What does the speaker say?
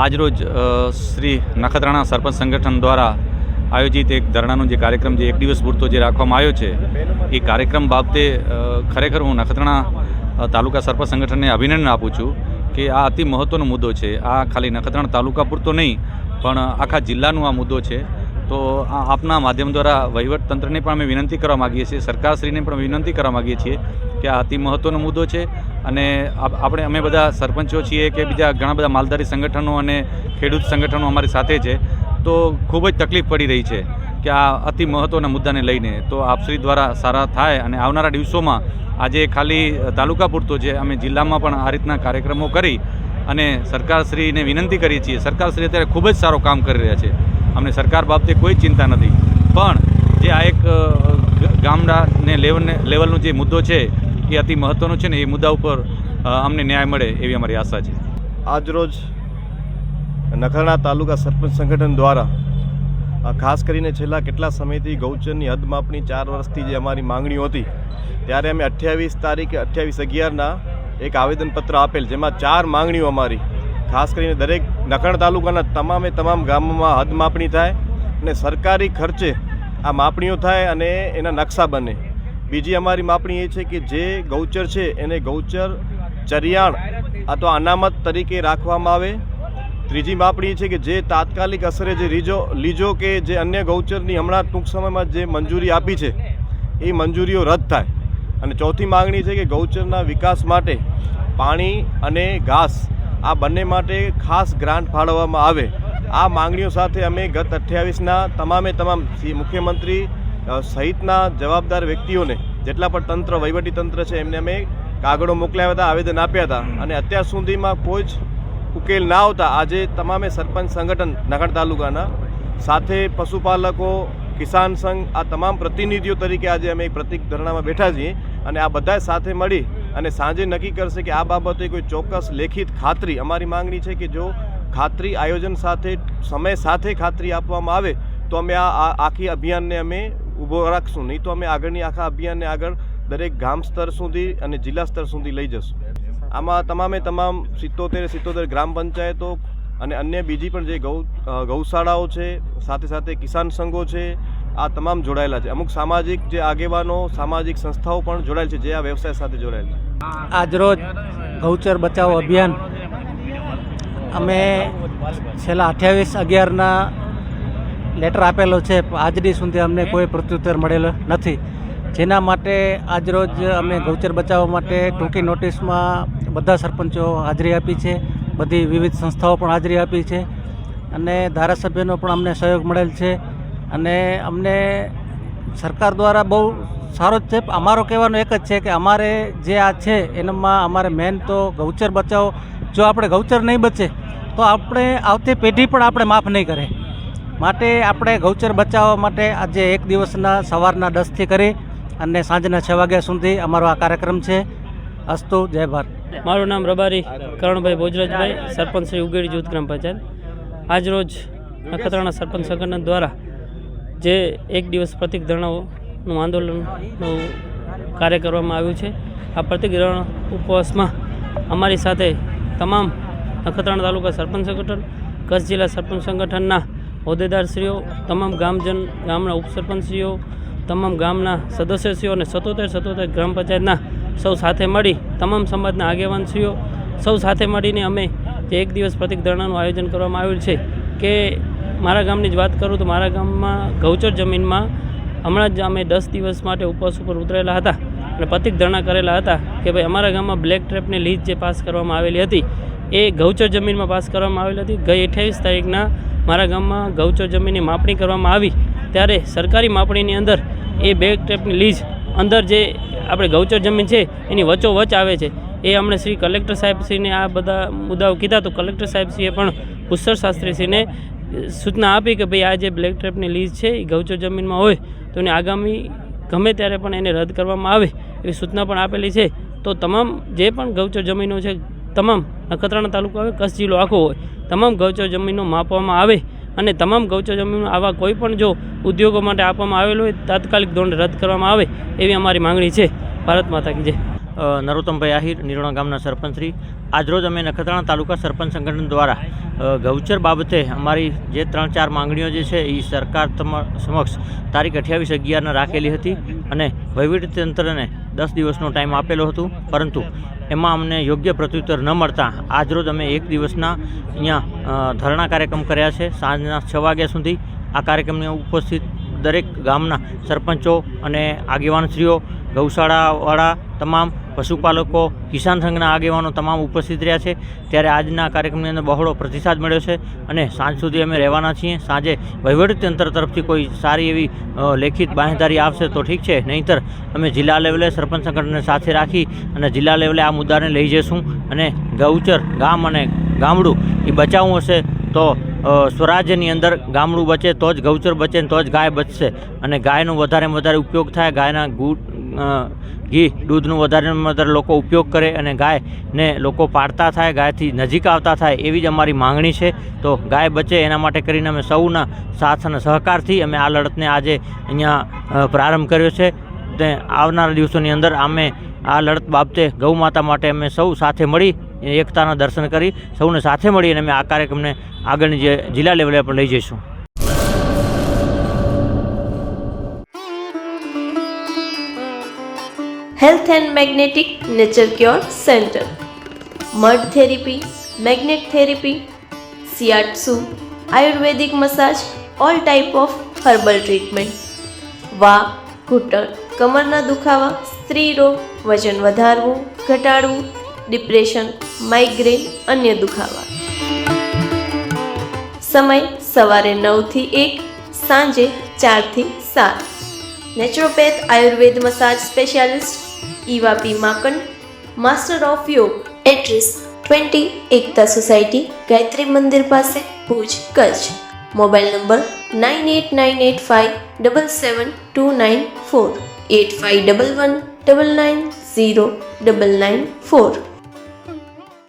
આજરોજ શ્રી નખત્રાણા સરપંચ સંગઠન દ્વારા આયોજિત એક ધરણાનો જે કાર્યક્રમ જે એક દિવસ પૂરતો જે રાખવામાં આવ્યો છે એ કાર્યક્રમ બાબતે ખરેખર હું નખત્રાણા તાલુકા સરપંચ સંગઠનને અભિનંદન આપું છું કે આ અતિ મહત્ત્વનો મુદ્દો છે. આ ખાલી નખત્રાણા તાલુકા પૂરતો નહીં પણ આખા જિલ્લાનો આ મુદ્દો છે. તો આપના માધ્યમ દ્વારા વહીવટતંત્રને પણ અમે વિનંતી કરવા માગીએ છીએ, સરકારશ્રીને પણ વિનંતી કરવા માગીએ છીએ કે આ અતિ મહત્ત્વનો મુદ્દો છે. અને અમે બધા સરપંચો છીએ કે બીજા ઘણા બધા માલધારી સંગઠનો અને ખેડૂત સંગઠનો અમારી સાથે છે, તો ખૂબ જ તકલીફ પડી રહી છે કે આ અતિ મહત્ત્વના મુદ્દાને લઈને તો આપશ્રી દ્વારા સારા થાય અને આવનારા દિવસોમાં આજે ખાલી તાલુકા પૂરતો છે, અમે જિલ્લામાં પણ આ રીતના કાર્યક્રમો કરી અને સરકારશ્રીને વિનંતી કરીએ છીએ. સરકારશ્રી અત્યારે ખૂબ જ સારું કામ કરી રહ્યા છે, અમને સરકાર બાબતે કોઈ ચિંતા નથી. પણ જે આ એક ગામડાને લેવલનો જે મુદ્દો છે એ અતિ મહત્ત્વનો છે ને એ મુદ્દા ઉપર અમને ન્યાય મળે એવી અમારી આશા છે. આજરોજ નખત્રાણા તાલુકા સરપંચ સંગઠન દ્વારા ખાસ કરીને છેલ્લા કેટલા સમયથી ગૌચરની હદ માપની 4 વર્ષથી જે અમારી માંગણીઓ હતી ત્યારે અમે 28/11 એક આવેદનપત્ર આપેલ, જેમાં 4 માંગણીઓ અમારી ખાસ કરીને દરેક નખત્રાણા તાલુકાના તમામ ગામોમાં હદ માપણી થાય અને સરકારી ખર્ચે આ માપણીઓ થાય અને એના નકશા બને. બીજી અમારી માપણી એ છે કે જે ગૌચર છે એને ગૌચર ચરિયાણ અથવા અનામત તરીકે રાખવામાં આવે. ત્રીજી માપણી છે કે જે તાત્કાલિક અસરે જે લીજો કે જે અન્ય ગૌચરની હમણાં ટૂંક સમયમાં જે મંજૂરી આપી છે એ મંજૂરીઓ રદ થાય. અને ચોથી માગણી છે કે ગૌચરના વિકાસ માટે પાણી અને ઘાસ આ બંને માટે ખાસ ગ્રાન્ટ ફાળવવામાં આવે. આ માંગણીઓ સાથે અમે ગત 28ના તમામ મુખ્યમંત્રી સહિતના જવાબદાર વ્યક્તિઓને જેટલા પણ વહીવટી તંત્ર છે એમને અમે કાગળો મોકલ્યા હતા, આવેદન આપ્યા હતા અને અત્યાર સુધીમાં કોઈ જ ઉકેલ ના આવતા આજે તમામે સરપંચ સંગઠન નખત્રાણા તાલુકાના સાથે પશુપાલકો, કિસાન સંઘ આ તમામ પ્રતિનિધિઓ તરીકે આજે અમે એક પ્રતિક ધરણામાં બેઠા છીએ અને આ બધા સાથે મળી અને સાંજે નક્કી કરશે કે આ બાબતે કોઈ ચોક્કસ લેખિત ખાતરી. અમારી માંગણી છે કે જો ખાતરી આયોજન સાથે સમય સાથે ખાતરી આપવામાં આવે તો અમે આ આખી અભિયાનને અમે ઊભો રાખશું, નહીં તો અમે આગળની આખા અભિયાનને આગળ દરેક ગામ સ્તર સુધી અને જિલ્લા સ્તર સુધી લઈ જશું. આમાં તમામ 77 ગ્રામ પંચાયતો અને અન્ય બીજી પણ જે ગૌશાળાઓ છે, સાથે કિસાન સંઘો છે, આ તમામ જોડાયેલા છે. અમુક સામાજિક જે આગેવાનો, સામાજિક સંસ્થાઓ પણ જોડાયેલ છે જે આ વ્યવસાય સાથે જોડાયેલ છે. આજરોજ ગૌચર બચાવો અભિયાન અમે છેલ્લા 28/11ના લેટર આપેલો છે, આજ દી સુધી અમને કોઈ પ્રત્યુત્તર મળેલો નથી. જેના માટે આજરોજ અમે ગૌચર બચાવવા માટે ટૂંકી નોટિસમાં બધા સરપંચો હાજરી આપી છે, બધી વિવિધ સંસ્થાઓ પણ હાજરી આપી છે અને ધારાસભ્યનો પણ અમને સહયોગ મળેલ છે અને અમને સરકાર દ્વારા બહુ સારો જ છે. અમારો કહેવાનો એક જ છે કે અમારે જે આ છે એનામાં અમારે મેન તો ગૌચર બચાવો. જો આપણે ગૌચર નહીં બચે તો આપણે આવતી પેઢી પણ આપણે માફ નહીં કરે. માટે આપણે ગૌચર બચાવવા માટે આજે એક દિવસના સવારના 10થી કરી અને સાંજના 6 વાગ્યા સુધી અમારો આ કાર્યક્રમ છે. અસ્તુ, જય ભારત. મારું નામ રબારી કરણભાઈ બોજરાજભાઈ, સરપંચ શ્રી ઉગેડી જૂથ ગ્રામ પંચાયત. આજરોજ નખત્રાણા સરપંચ સંગઠન દ્વારા જે એક દિવસ પ્રતિક ધરણાનું આંદોલનનું કાર્ય કરવામાં આવ્યું છે, આ પ્રતિક ધરણા ઉપવાસમાં અમારી સાથે તમામ નખત્રાણા તાલુકા સરપંચ સંગઠન, કચ્છ જિલ્લા સરપંચ સંગઠનના હોદ્દેદારશ્રીઓ, તમામ ગામના ઉપસરપંચશ્રીઓ, તમામ ગામના સદસ્યશ્રીઓ અને 77 ગ્રામ પંચાયતના સૌ સાથે મળી તમામ સમાજના આગેવાનશ્રીઓ સૌ સાથે મળીને અમે જે એક દિવસ પ્રતિક ધરણાનું આયોજન કરવામાં આવ્યું છે. કે મારા ગામની જ વાત કરું તો મારા ગામમાં ગૌચર જમીનમાં હમણાં જ અમે 10 દિવસ માટે ઉપવાસ ઉપર ઉતરેલા હતા અને પ્રતિક ધરણા કરેલા હતા કે ભાઈ અમારા ગામમાં બ્લેક ટ્રેપની લીઝ જે પાસ કરવામાં આવેલી હતી એ ગૌચર જમીનમાં પાસ કરવામાં આવેલી હતી. ગઈ 28 તારીખના મારા ગામમાં ગૌચર જમીનની માપણી કરવામાં આવી ત્યારે સરકારી માપણીની અંદર એ બ્લેક ટ્રેપની લીઝ અંદર જે આપણે ગૌચર જમીન છે એની વચ્ચોવચ્ચ આવે છે. એ અમને શ્રી કલેક્ટર સાહેબશ્રીને આ બધા મુદ્દાઓ કીધા તો કલેક્ટર સાહેબશ્રીએ પણ ભૂસ્તર શાસ્ત્રીશ્રીને સૂચના આપી કે ભાઈ આ જે બ્લેક ટ્રેપની લીઝ છે એ ગૌચર જમીનમાં હોય તો એને આગામી ગમે ત્યારે પણ એને રદ કરવામાં આવે એવી સૂચના પણ આપેલી છે. તો તમામ જે પણ ગૌચર જમીનો છે, તમામ નખત્રાણા તાલુકો આવે, કચ્છ જિલ્લો આખો હોય, તમામ ગૌચર જમીનો માપવામાં આવે અને તમામ ગૌચર જમીનો આવા કોઈ પણ જો ઉદ્યોગો માટે આપવામાં આવેલો હોય તાત્કાલિક ધોરણે રદ કરવામાં આવે એવી અમારી માંગણી છે. ભારત માતા કી જય. નરોત્તમભાઈ આહિર, નિરોણા ગામના સરપંચશ્રી. આજરોજ અમે નખત્રાણા તાલુકા સરપંચ સંગઠન દ્વારા ગૌચર બાબતે અમારી જે 3-4 માંગણીઓ જે છે એ સરકાર સમક્ષ તારીખ 28/11 રાખેલી હતી અને વહીવટીતંત્રને 10 દિવસનો ટાઈમ આપેલો હતો, પરંતુ એમાં અમને યોગ્ય પ્રત્યુત્તર ન મળતા આજરોજ અમે 1 દિવસના અહીંયા ધરણા કાર્યક્રમ કર્યા છે. સાંજના 6 વાગ્યા સુધી આ કાર્યક્રમની ઉપસ્થિત દરેક ગામના સરપંચો અને આગેવાનશ્રીઓ, ગૌશાળાવાળા તમામ પશુપાલકો, કિસાન સંઘના આગેવાનો તમામ ઉપસ્થિત રહ્યા છે. ત્યારે આજના કાર્યક્રમની અંદર બહોળો પ્રતિસાદ મળ્યો છે અને સાંજ સુધી અમે રહેવાના છીએ. સાંજે વહીવટીતંત્ર તરફથી કોઈ સારી એવી લેખિત બાંહેધરી આવશે તો ઠીક છે, નહીંતર અમે જિલ્લા લેવલે સરપંચ સંગઠનને સાથે રાખી અને જિલ્લા લેવલે આ મુદ્દાને લઈ જઈશું અને ગૌચર ગામ અને ગામડું એ બચાવવું હશે તો સ્વરાજ્યની અંદર ગામડું બચે તો જ ગૌચર બચે, તો જ ગાય બચશે અને ગાયનો વધારેમાં વધારે ઉપયોગ થાય, ગાયના ઘી દૂધનું વધારેમાં વધારે લોકો ઉપયોગ કરે અને ગાયને લોકો પાળતા થાય, ગાયથી નજીક આવતા થાય એવી જ અમારી માંગણી છે. તો ગાય બચે એના માટે કરીને અમે સૌના સાથ અને સહકારથી અમે આ લડતને આજે અહીંયા પ્રારંભ કર્યો છે. તે આવનારા દિવસોની અંદર અમે આ લડત બાબતે ગૌ માતા માટે અમે સૌ સાથે મળી એકતાના દર્શન કરી સૌને સાથે મળીને અમે આ કાર્યક્રમને આગળની જે જિલ્લા લેવલે પણ લઈ જઈશું. Health and magnetic nature cure center, mud therapy, magnet therapy, shiatsu, Ayurvedic massage, all type of herbal treatment, વા, ઘૂંટણ, કમરના દુખાવા, સ્ત્રી રોગ, વજન વધારવું, ઘટાડવું, ડિપ્રેશન, માઇગ્રેન, અન્ય દુખાવા. સમય સવારે 9 થી 1, સાંજે 4 થી 7. Naturopath Ayurveda massage specialist Eva P માકન, master of યોગ. એડ્રેસ 20 એકતા સોસાયટી, ગાયત્રી મંદિર પાસે, ભુજ, કચ્છ. Mobile number 9898577294, 8511990994.